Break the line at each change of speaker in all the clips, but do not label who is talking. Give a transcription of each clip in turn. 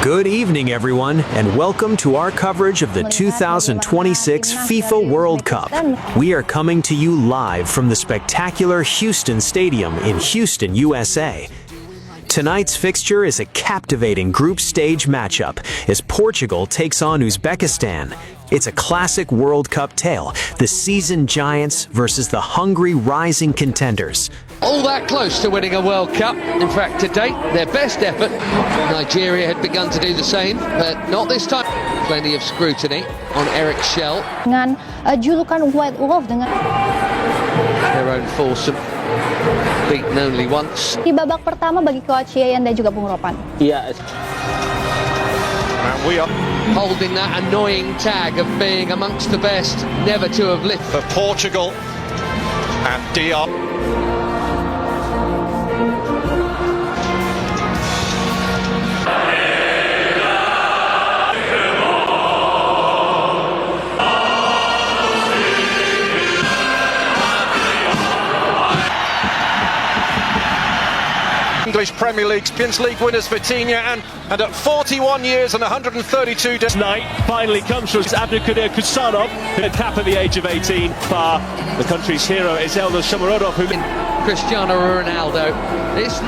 Good evening, everyone, and welcome to our coverage of the 2026 FIFA World Cup. We are coming to you live from the spectacular Houston Stadium in Houston, USA. Tonight's fixture is a captivating group stage matchup as Portugal takes on Uzbekistan. It's a classic World Cup tale, the seasoned giants versus the hungry rising contenders.
All that close to winning a World Cup. In fact, to date, their best effort. Nigeria had begun to do the same, but not this time. Plenty of scrutiny on Eric Shell.
Dengan julukan White Wolf dengan
Their own foursome, beaten only once.
di babak pertama bagi coach Yayan dan juga Bung Ropan.
Yeah.
And we are
Holding that annoying tag of being amongst the best, never to have lifted.
for Portugal and DR. English Premier League, Champions League winners Vitinha, and at 41 years and 132 days.
Night finally comes from Abdulkadir Kusanov, who had cap at the age of 18. Bar the country's hero is Eldar Shomurodov, who
Cristiano Ronaldo. It's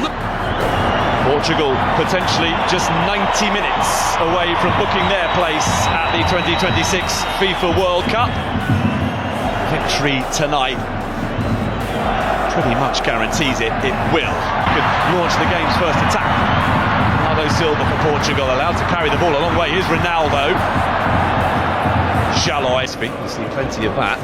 Portugal potentially just 90 minutes away from booking their place at the 2026 FIFA World Cup. Victory tonight pretty much guarantees it will. Could launch the game's first attack. Bernardo Silva for Portugal, allowed to carry the ball a long way. Here's Ronaldo. Jaloi, we've seen plenty of that.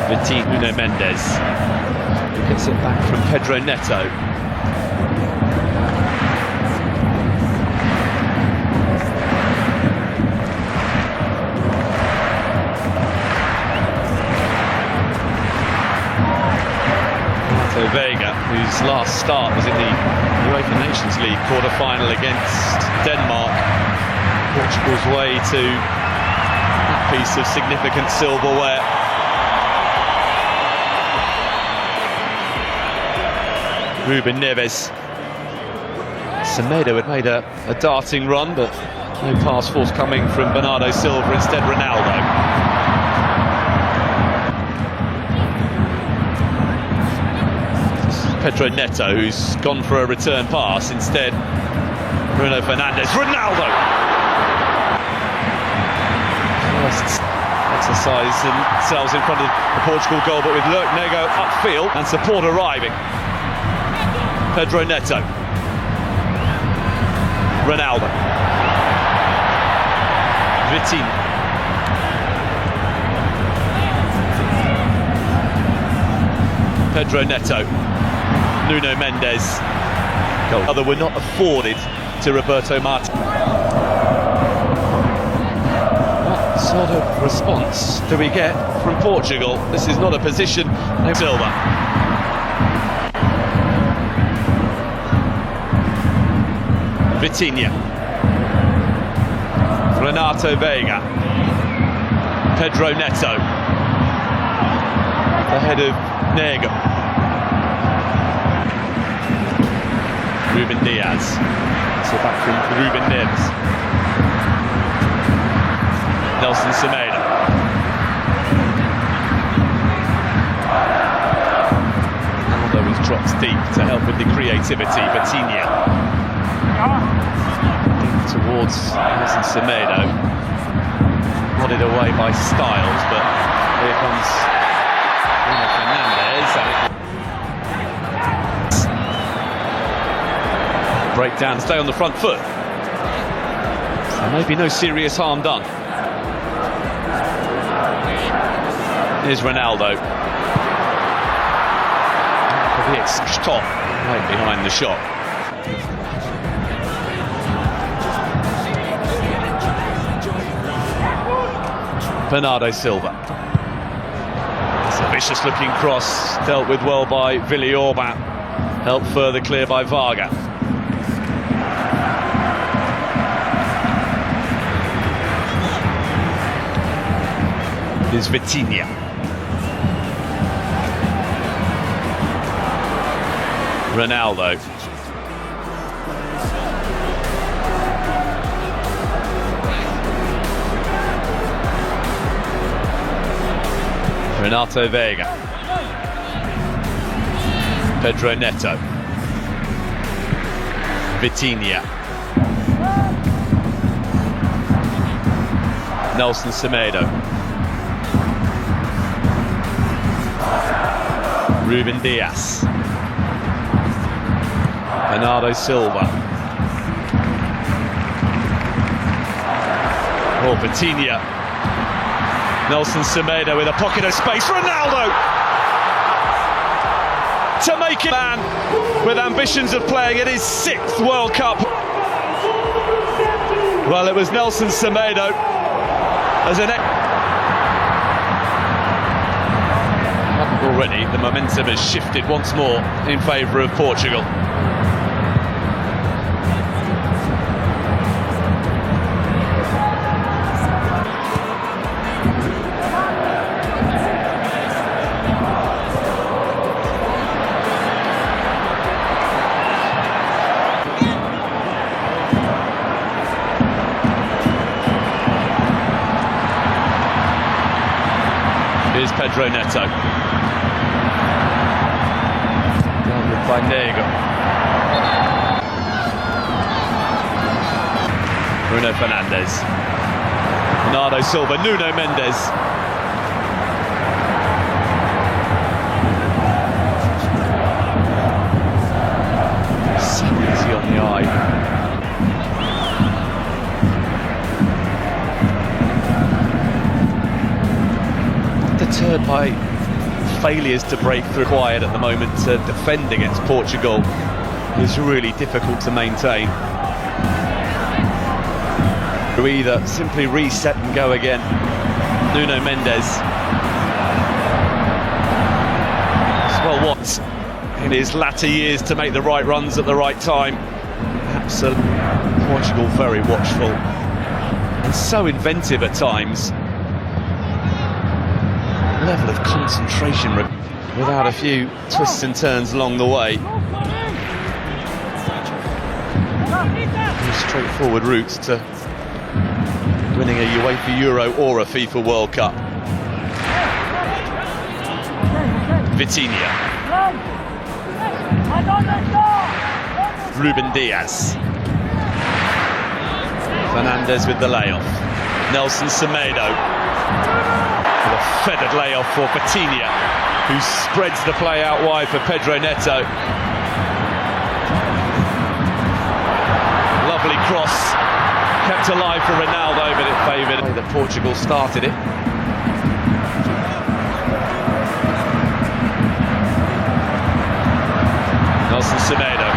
Vitinha, Nuno Mendes gets it back from Pedro Neto. Vega, whose last start was in the UEFA Nations League quarter-final against Denmark. Portugal's way to that piece of significant silverware. Ruben Neves. Semedo had made a darting run, but no pass forthcoming from Bernardo Silva, instead Ronaldo. Pedro Neto, who's gone for a return pass, instead Bruno Fernandes. Ronaldo! First exercise themselves in front of the Portugal goal, but with Lurk Nego upfield and support arriving. Pedro Neto. Ronaldo. Vitinha. Pedro Neto. Nuno Mendes. Goal. Other were not afforded to Roberto Martinez. What sort of response do we get from Portugal? This is not a position. No Silva. Vitinha. Renato Vega. Pedro Neto. Ahead of Nego. Ruben Diaz. So back from Ruben Neves. Nelson Semedo. Although he's dropped deep to help with the creativity, Vitinha. Towards Nelson Semedo. Nodded away by Styles, but here comes Bruno Fernandes. Break down, stay on the front foot. So maybe no serious harm done. Here's Ronaldo. It's top, right behind the shot. Bernardo Silva. It's a vicious looking cross, dealt with well by Villiorban. Helped further clear by Varga. is Vitinha. Ronaldo. Renato Vega. Pedro Neto. Vitinha. Nelson Semedo. Ruben Dias. Bernardo Silva. Oh, Vitinha. Nelson Semedo with a pocket of space. Ronaldo! To make it man with ambitions of playing in his 6th World Cup. Well, it was Nelson Semedo as an already the momentum has shifted once more in favour of Portugal. Here's Pedro Neto. Downward by Nego. Bruno Fernandes. Bernardo Silva. Nuno Mendes. So easy on the eye. Deterred by failures to break through required at the moment to defend against Portugal is really difficult to maintain. To either simply reset and go again. Nuno Mendes. Well, what in his latter years to make the right runs at the right time. Absolutely, Portugal very watchful and so inventive at times. Level of concentration without a few twists and turns along the way. Straightforward routes to winning a UEFA Euro or a FIFA World Cup. Vitinha. Ruben Dias. Fernandes with the layoff. Nelson Semedo. A feathered layoff for Vitinha, who spreads the play out wide for Pedro Neto. Lovely cross, kept alive for Ronaldo, but it favoured that Portugal started it. Nelson Semedo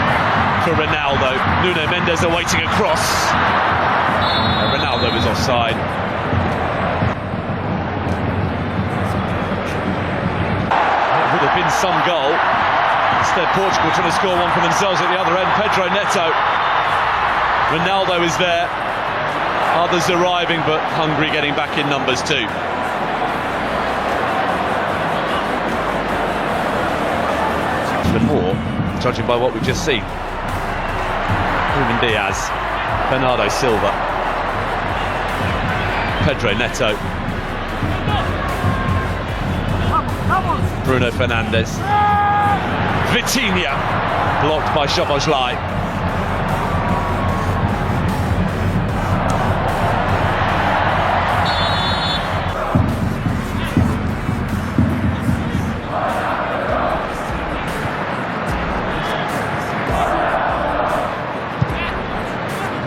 for Ronaldo. Nuno Mendes awaiting a cross. Ronaldo was offside. Been some goal. Instead, Portugal trying to score one for themselves at the other end. Pedro Neto. Ronaldo is there. Others arriving, but Hungary getting back in numbers too. Even more, judging by what we've just seen. Ruben Dias. Bernardo Silva. Pedro Neto. Bruno Fernandes. Vitinha blocked by Szoboszlai.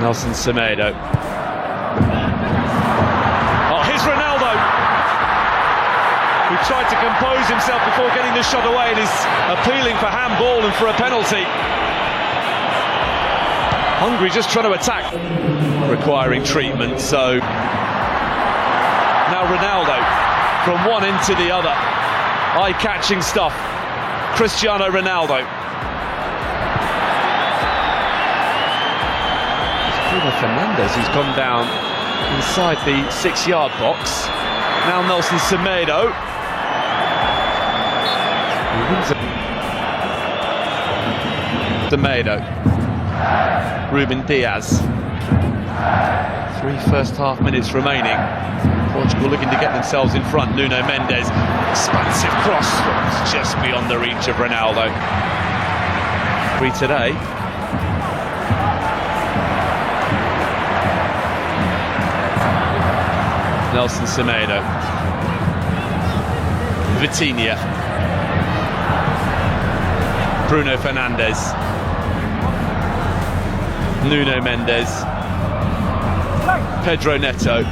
Nelson Semedo. Who tried to compose himself before getting the shot away and is appealing for handball and for a penalty. Hungary just trying to attack, requiring treatment, so now Ronaldo from one end to the other. Eye-catching stuff. Cristiano Ronaldo. Bruno Fernandes, who's gone down inside the 6-yard box. Now Nelson Semedo. Semedo. Ruben Diaz. 3 first-half minutes remaining. Portugal looking to get themselves in front. Nuno Mendes. Expansive cross. It's just beyond the reach of Ronaldo. Free today. Nelson Semedo. Vitinha. Bruno Fernandes. Nuno Mendes. Pedro Neto.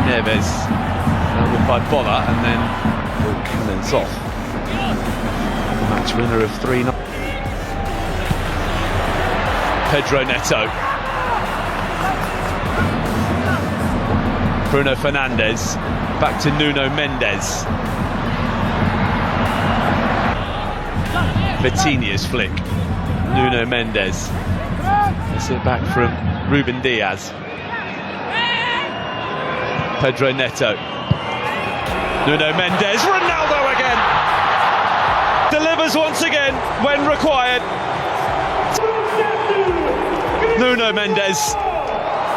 Neves. With by Bola, and then Cannons off. Match winner of 3-0. Pedro Neto. Bruno Fernandes. Back to Nuno Mendes. Vitinha's flick. Nuno Mendes. It's it back from Ruben Diaz. Pedro Neto. Nuno Mendes. Ronaldo again. Delivers once again when required. Nuno Mendes.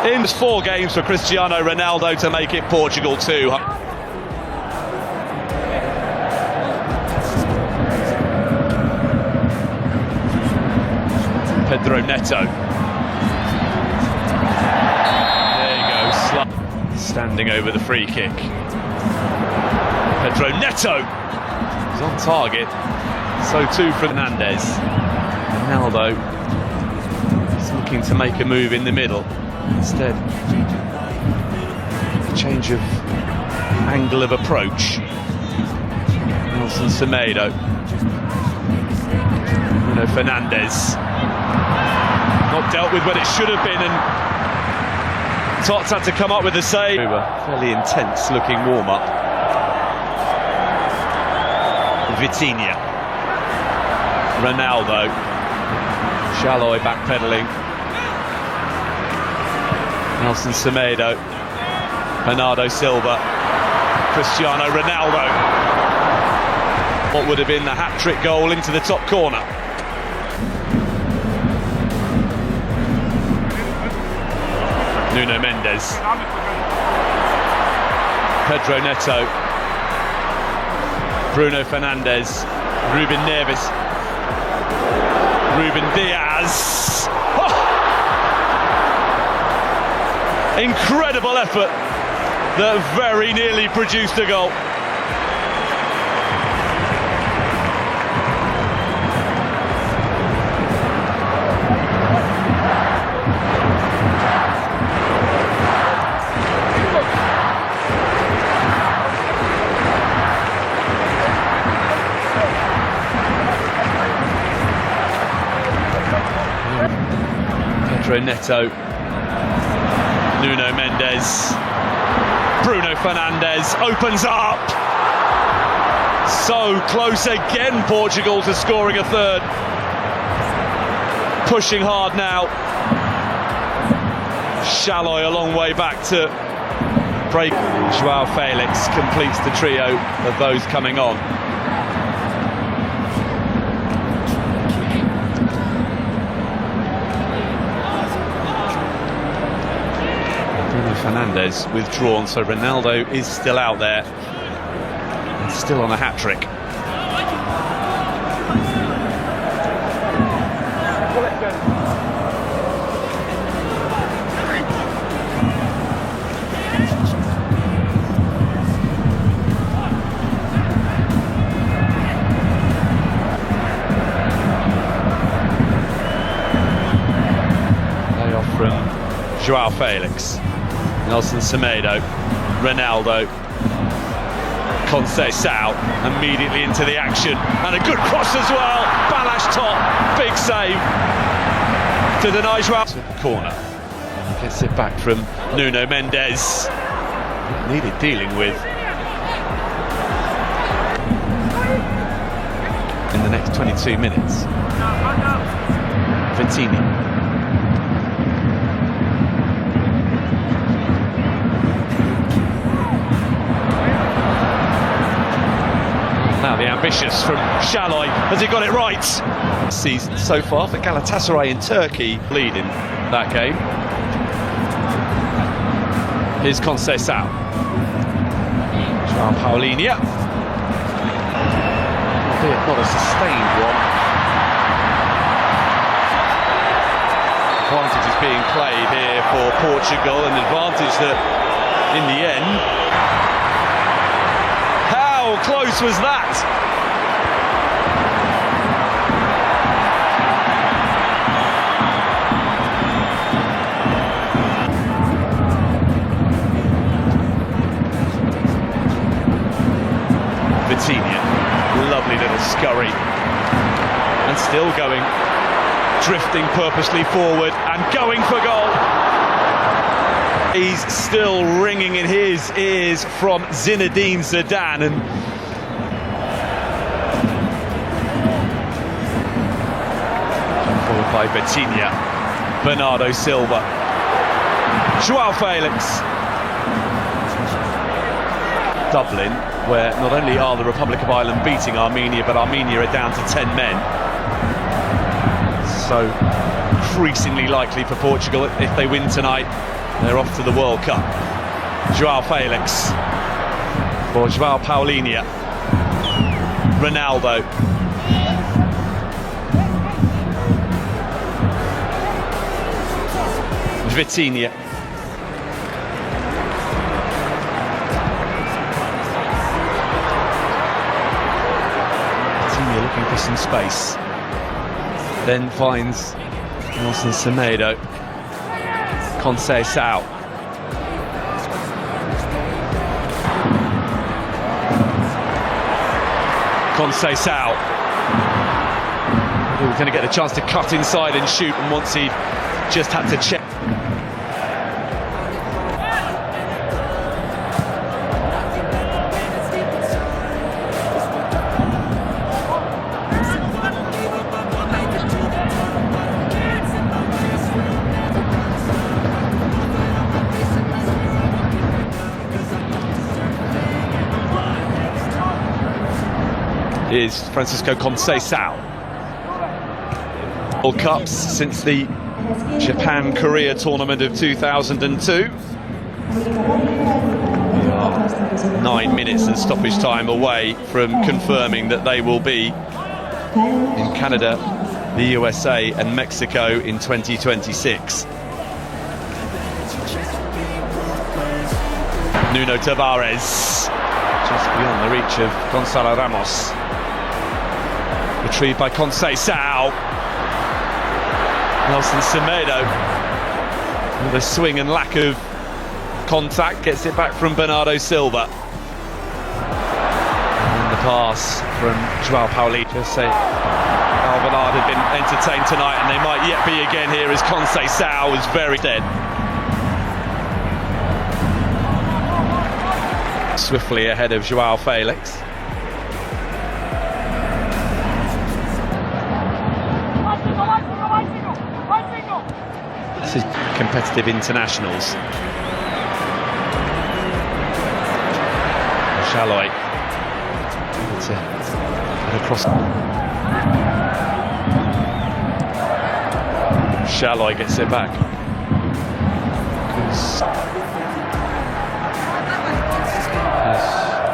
In 4 games for Cristiano Ronaldo to make it Portugal 2. Pedro Neto. There you go, standing over the free kick. Pedro Neto is on target. So too Fernandes. Ronaldo is looking to make a move in the middle. Instead, a change of angle of approach. Nelson Semedo. Bruno Fernandes. Not dealt with when it should have been, and Tots had to come up with a save. A fairly intense looking warm-up. Vitinha. Ronaldo. Shallow backpedaling. Nelson Semedo. Bernardo Silva. Cristiano Ronaldo. What would have been the hat-trick goal into the top corner. Nuno Mendes. Pedro Neto. Bruno Fernandes. Ruben Neves. Ruben Diaz. Oh! Incredible effort that very nearly produced a goal. Pedro Neto. Nuno Mendes. Bruno Fernandes opens up. So close again, Portugal, to scoring a third. Pushing hard now. Shallow a long way back to break. Joao Felix completes the trio of those coming on. Fernandes withdrawn, so Ronaldo is still out there and still on a hat-trick. Layoff from Joao Felix. Nelson Semedo, Ronaldo, Conceição immediately into the action, and a good cross as well. Balash top, big save to deny Joao. Corner, gets it back from Nuno Mendes. Needed dealing with in the next 22 minutes. Vitinha. vicious from Şalay. Has he got it right? Season so far for Galatasaray in Turkey, leading that game. Here's Conceição. João Paulinho. Albeit not a sustained one. Advantage is being played here for Portugal, an advantage that, in the end, how close was that? Vitinha, lovely little scurry, and still going, drifting purposely forward and going for goal. He's still ringing in his ears from Zinedine Zidane, and followed by Vitinha, Bernardo Silva, João Felix. Dublin, where not only are the Republic of Ireland beating Armenia, but Armenia are down to 10 men. So increasingly likely for Portugal, if they win tonight, they're off to the World Cup. João Felix for João Paulinho. Ronaldo. Vitinha. Vitinha looking for some space. Then finds Nelson Semedo. Conceição. Conceição. He was going to get the chance to cut inside and shoot, and once he just had to check. Is Francisco Conceição. World Cups since the Japan-Korea tournament of 2002. 9 minutes and stoppage time away from confirming that they will be in Canada, the USA and Mexico in 2026. Nuno Tavares, just beyond the reach of Gonçalo Ramos. Retrieved by Conceição. Nelson Semedo, with a swing and lack of contact, gets it back from Bernardo Silva. And the pass from João Paulinho. Just say Alvarado had been entertained tonight, and they might yet be again here as Conceição was very dead. Swiftly ahead of João Felix. This is competitive internationals. Şalay able to get across. Şalay gets it back.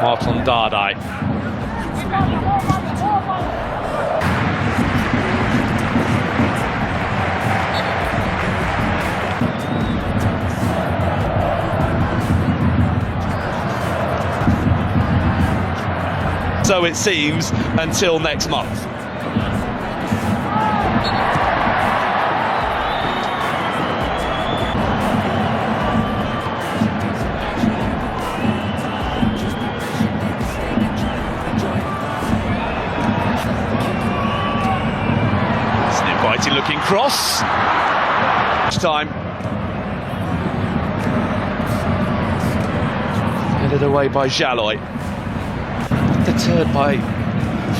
Martin Dardai. So it seems until next month. It's an inviting looking cross. Time. Headed away by Şalay. Deterred by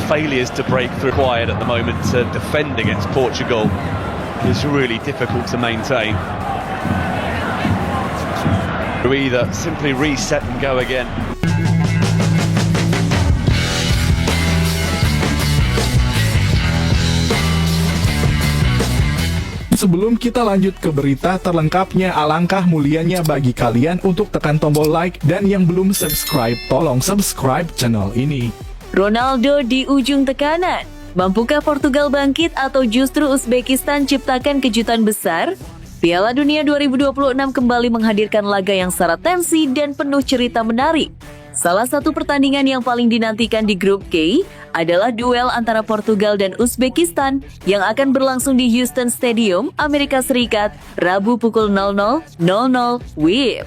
failures to break through. Quiet at the moment to defend against Portugal is really difficult to maintain. To either simply reset and go again.
Sebelum kita lanjut ke berita terlengkapnya, alangkah mulianya bagi kalian untuk tekan tombol like, dan yang belum subscribe, tolong subscribe channel ini.
Ronaldo di ujung tekanan. Mampukah Portugal bangkit atau justru Uzbekistan ciptakan kejutan besar? Piala Dunia 2026 kembali menghadirkan laga yang syarat tensi dan penuh cerita menarik. Salah satu pertandingan yang paling dinantikan di grup K adalah duel antara Portugal dan Uzbekistan yang akan berlangsung di Houston Stadium, Amerika Serikat, Rabu pukul 00.00 WIB.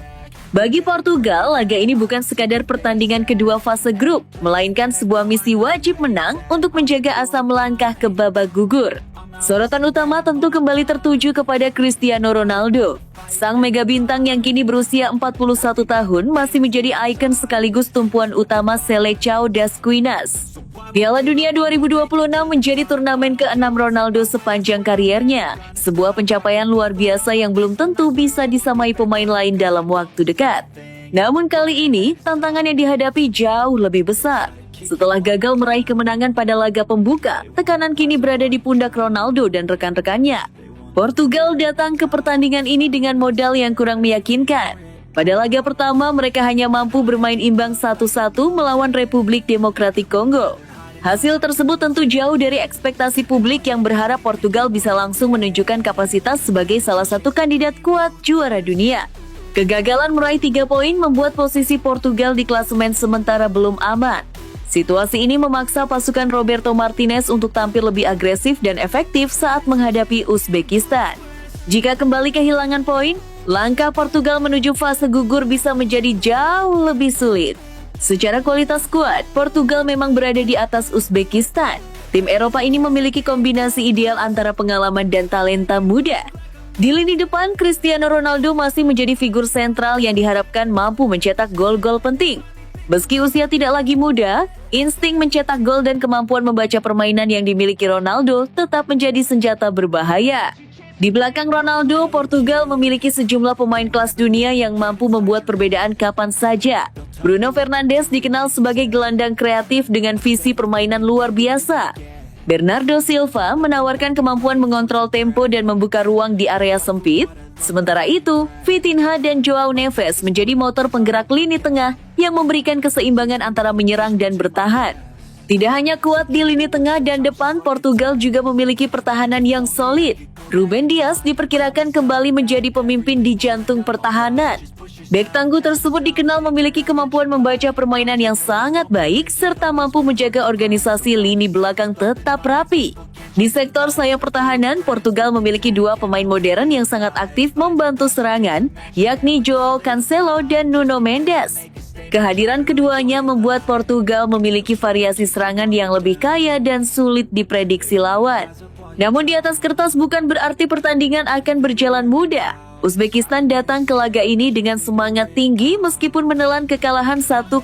Bagi Portugal, laga ini bukan sekadar pertandingan kedua fase grup, melainkan sebuah misi wajib menang untuk menjaga asa melangkah ke babak gugur. Sorotan utama tentu kembali tertuju kepada Cristiano Ronaldo. Sang mega bintang yang kini berusia 41 tahun masih menjadi ikon sekaligus tumpuan utama Seleção das Quinas. Piala Dunia 2026 menjadi turnamen ke-6 Ronaldo sepanjang kariernya, sebuah pencapaian luar biasa yang belum tentu bisa disamai pemain lain dalam waktu dekat. Namun kali ini, tantangan yang dihadapi jauh lebih besar. Setelah gagal meraih kemenangan pada laga pembuka, tekanan kini berada di pundak Ronaldo dan rekan-rekannya. Portugal datang ke pertandingan ini dengan modal yang kurang meyakinkan. Pada laga pertama, mereka hanya mampu bermain imbang 1-1 melawan Republik Demokratik Kongo. Hasil tersebut tentu jauh dari ekspektasi publik yang berharap Portugal bisa langsung menunjukkan kapasitas sebagai salah satu kandidat kuat juara dunia. Kegagalan meraih 3 poin membuat posisi Portugal di klasemen sementara belum aman. Situasi ini memaksa pasukan Roberto Martinez untuk tampil lebih agresif dan efektif saat menghadapi Uzbekistan. Jika kembali kehilangan poin, langkah Portugal menuju fase gugur bisa menjadi jauh lebih sulit. Secara kualitas skuad, Portugal memang berada di atas Uzbekistan. Tim Eropa ini memiliki kombinasi ideal antara pengalaman dan talenta muda. Di lini depan, Cristiano Ronaldo masih menjadi figur sentral yang diharapkan mampu mencetak gol-gol penting. Meski usia tidak lagi muda, insting mencetak gol dan kemampuan membaca permainan yang dimiliki Ronaldo tetap menjadi senjata berbahaya. Di belakang Ronaldo, Portugal memiliki sejumlah pemain kelas dunia yang mampu membuat perbedaan kapan saja. Bruno Fernandes dikenal sebagai gelandang kreatif dengan visi permainan luar biasa. Bernardo Silva menawarkan kemampuan mengontrol tempo dan membuka ruang di area sempit. Sementara itu, Vitinha dan Joao Neves menjadi motor penggerak lini tengah yang memberikan keseimbangan antara menyerang dan bertahan. Tidak hanya kuat di lini tengah dan depan, Portugal juga memiliki pertahanan yang solid. Ruben Dias diperkirakan kembali menjadi pemimpin di jantung pertahanan. Bek tangguh tersebut dikenal memiliki kemampuan membaca permainan yang sangat baik serta mampu menjaga organisasi lini belakang tetap rapi. Di sektor sayap pertahanan, Portugal memiliki 2 pemain modern yang sangat aktif membantu serangan, yakni Joao Cancelo dan Nuno Mendes. Kehadiran keduanya membuat Portugal memiliki variasi serangan yang lebih kaya dan sulit diprediksi lawan. Namun di atas kertas bukan berarti pertandingan akan berjalan mudah. Uzbekistan datang ke laga ini dengan semangat tinggi meskipun menelan kekalahan 1,3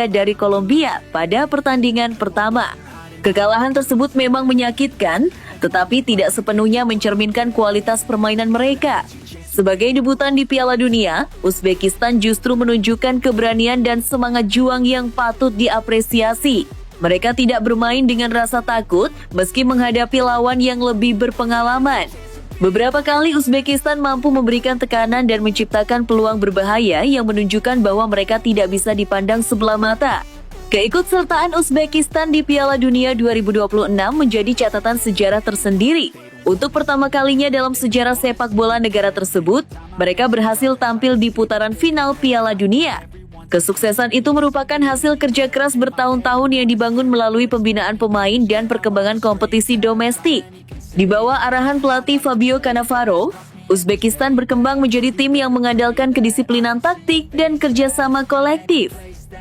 dari Kolombia pada pertandingan pertama. Kekalahan tersebut memang menyakitkan, tetapi tidak sepenuhnya mencerminkan kualitas permainan mereka. Sebagai debutan di Piala Dunia, Uzbekistan justru menunjukkan keberanian dan semangat juang yang patut diapresiasi. Mereka tidak bermain dengan rasa takut meski menghadapi lawan yang lebih berpengalaman. Beberapa kali Uzbekistan mampu memberikan tekanan dan menciptakan peluang berbahaya yang menunjukkan bahwa mereka tidak bisa dipandang sebelah mata. Keikutsertaan Uzbekistan di Piala Dunia 2026 menjadi catatan sejarah tersendiri. Untuk pertama kalinya dalam sejarah sepak bola negara tersebut, mereka berhasil tampil di putaran final Piala Dunia. Kesuksesan itu merupakan hasil kerja keras bertahun-tahun yang dibangun melalui pembinaan pemain dan perkembangan kompetisi domestik. Di bawah arahan pelatih Fabio Cannavaro, Uzbekistan berkembang menjadi tim yang mengandalkan kedisiplinan taktik dan kerjasama kolektif.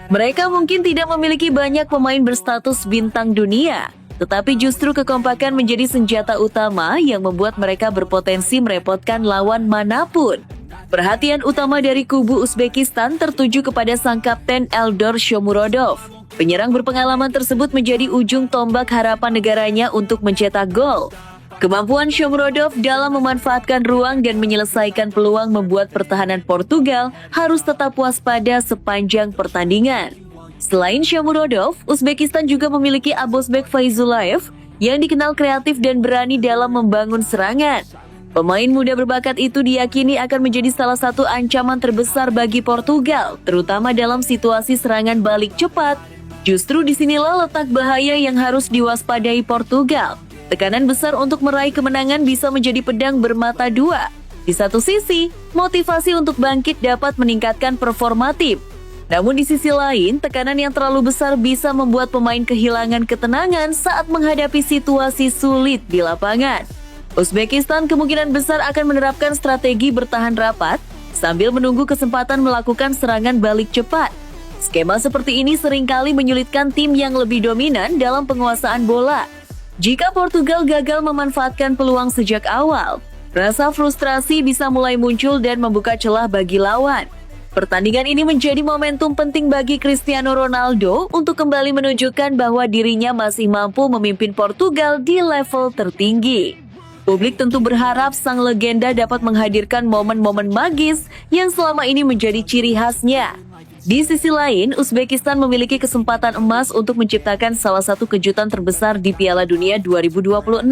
Mereka mungkin tidak memiliki banyak pemain berstatus bintang dunia, tetapi justru kekompakan menjadi senjata utama yang membuat mereka berpotensi merepotkan lawan manapun. Perhatian utama dari kubu Uzbekistan tertuju kepada sang kapten Eldor Shomurodov. Penyerang berpengalaman tersebut menjadi ujung tombak harapan negaranya untuk mencetak gol. Kemampuan Shomurodov dalam memanfaatkan ruang dan menyelesaikan peluang membuat pertahanan Portugal harus tetap waspada sepanjang pertandingan. Selain Shomurodov, Uzbekistan juga memiliki Abosbek Faizullayev yang dikenal kreatif dan berani dalam membangun serangan. Pemain muda berbakat itu diyakini akan menjadi salah satu ancaman terbesar bagi Portugal, terutama dalam situasi serangan balik cepat. Justru disinilah letak bahaya yang harus diwaspadai Portugal. Tekanan besar untuk meraih kemenangan bisa menjadi pedang bermata dua. Di satu sisi, motivasi untuk bangkit dapat meningkatkan performa tim. Namun di sisi lain, tekanan yang terlalu besar bisa membuat pemain kehilangan ketenangan saat menghadapi situasi sulit di lapangan. Uzbekistan kemungkinan besar akan menerapkan strategi bertahan rapat sambil menunggu kesempatan melakukan serangan balik cepat. Skema seperti ini seringkali menyulitkan tim yang lebih dominan dalam penguasaan bola. Jika Portugal gagal memanfaatkan peluang sejak awal, rasa frustrasi bisa mulai muncul dan membuka celah bagi lawan. Pertandingan ini menjadi momentum penting bagi Cristiano Ronaldo untuk kembali menunjukkan bahwa dirinya masih mampu memimpin Portugal di level tertinggi. Publik tentu berharap sang legenda dapat menghadirkan momen-momen magis yang selama ini menjadi ciri khasnya. Di sisi lain, Uzbekistan memiliki kesempatan emas untuk menciptakan salah satu kejutan terbesar di Piala Dunia 2026.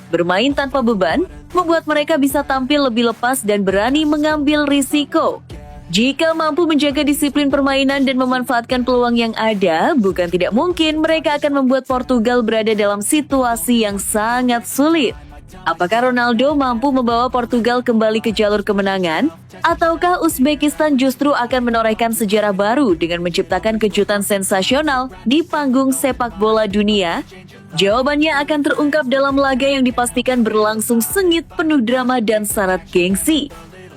Bermain tanpa beban, membuat mereka bisa tampil lebih lepas dan berani mengambil risiko. Jika mampu menjaga disiplin permainan dan memanfaatkan peluang yang ada, bukan tidak mungkin mereka akan membuat Portugal berada dalam situasi yang sangat sulit. Apakah Ronaldo mampu membawa Portugal kembali ke jalur kemenangan? Ataukah Uzbekistan justru akan menorehkan sejarah baru dengan menciptakan kejutan sensasional di panggung sepak bola dunia? Jawabannya akan terungkap dalam laga yang dipastikan berlangsung sengit, penuh drama dan syarat gengsi.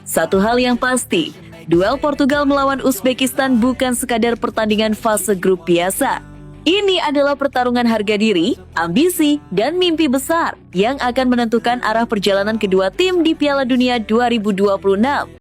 Satu hal yang pasti, duel Portugal melawan Uzbekistan bukan sekadar pertandingan fase grup biasa. Ini adalah pertarungan harga diri, ambisi, dan mimpi besar yang akan menentukan arah perjalanan kedua tim di Piala Dunia 2026.